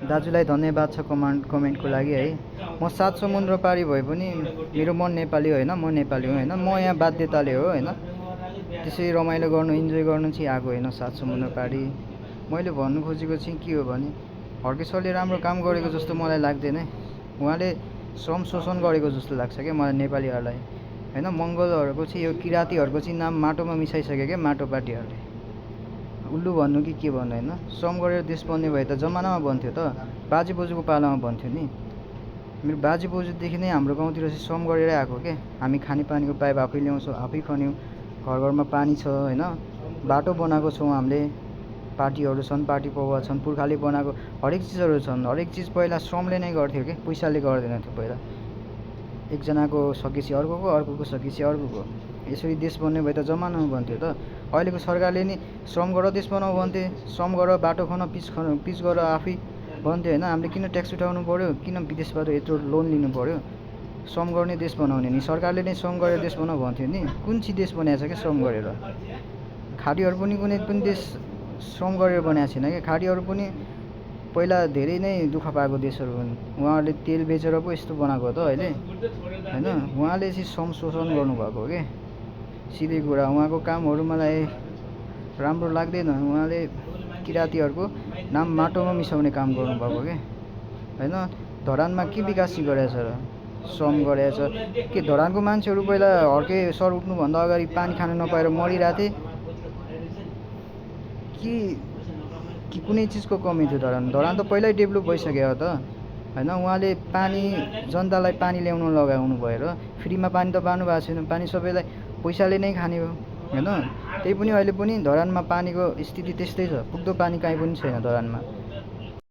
दाजुलाई धन्यवाद छ कमेन्टको लागि है। म 7 समुद्र पारी भए पनि मेरो मन नेपाली होइन, म नेपाली हुँ होइन। म यहाँ बाध्यताले हो होइन, त्यसै रमाइलो गर्नु इन्जोय गर्नु चाहिँ आएको होइन 7 समुद्र पारी। मैले भन्नु खोजेको चाहिँ के हो भने हर्के सरले राम्रो काम गरेको जस्तो मलाई लाग्दैन। उहाँले श्रम शोषण गरेको जस्तो लाग्छ क्या मलाई नेपालीहरूलाई होइन। मङ्गलहरूको चाहिँ यो किराँतीहरूको चाहिँ नाम माटोमा मिसाइसक्यो क्या माटो पार्टीहरूले। उल्लु भन्नु कि के भन्नु होइन। श्रम गरेर देश बन्ने भए त जमानामा बन्थ्यो त, बाजे बोजूको पालामा बन्थ्यो नि। मेरो बाजे बोजूदेखि नै हाम्रो गाउँतिर चाहिँ श्रम गरेरै आएको क्या। हामी खानेपानीको पाइप आफै ल्याउँछौँ, आफै खन्यौँ, घर घरमा पानी छ होइन। बाटो बनाएको छौँ हामीले, पार्टीहरू छन्, पार्टी पौवा छन्, पुर्खाले बनाएको हरेक चिजहरू छन्। हरेक चिज पहिला श्रमले नै गर्थ्यो क्या, पैसाले गर्दैन थियो पहिला। एकजनाको सकेपछि अर्कोको सकेपछि अर्कोको। यसरी देश बन्ने भए त जमानामा बन्थ्यो त। अहिलेको सरकारले नि श्रम गर देश बनाऊ भन्थे, श्रम गर बाटो पिच गर आफै भन्थ्यो होइन। हामीले किन ट्याक्स उठाउनु पऱ्यो, किन विदेशबाट यत्रो लोन लिनु पऱ्यो। श्रम गर्ने देश बनाउने नि सरकारले नै श्रम गरेर देश बनाऊ भन्थ्यो नि। कुन चाहिँ देश बनाएको छ क्या श्रम गरेर। खाडीहरू पनि कुनै पनि देश श्रम गरेर बनाएको छैन क्या। खाडीहरू पनि पहिला धेरै नै दुःख पाएको देशहरू हुन्। उहाँहरूले तेल बेचेर पो यस्तो बनाएको त अहिले होइन। उहाँले चाहिँ श्रम शोषण गर्नुभएको हो क्या, सिधै कुरा। उहाँको कामहरू मलाई राम्रो लाग्दैन। उहाँले किराँतीहरूको नाम माटोमा मिसाउने काम गर्नुभएको क्या होइन। धरानमा के विकास गरेछ र, श्रम गरेछ के। धरानको मान्छेहरू पहिला हर्के सर उठ्नुभन्दा अगाडि पानी खान नपाएर मरिरहेको थिए कि कुनै चिजको कमी थियो। धरान त पहिल्यै डेभलप भइसक्यो त होइन। उहाँले पानी जनतालाई पानी ल्याउन लगाउनु भएर फ्रीमा पानी त पाउनु भएको छैन। पानी सबैलाई पैसाले नै खाने हो होइन। त्यही पनि अहिले पनि धरानमा पानीको स्थिति त्यस्तै छ, पुग्दो पानी कहीँ पनि छैन धरानमा।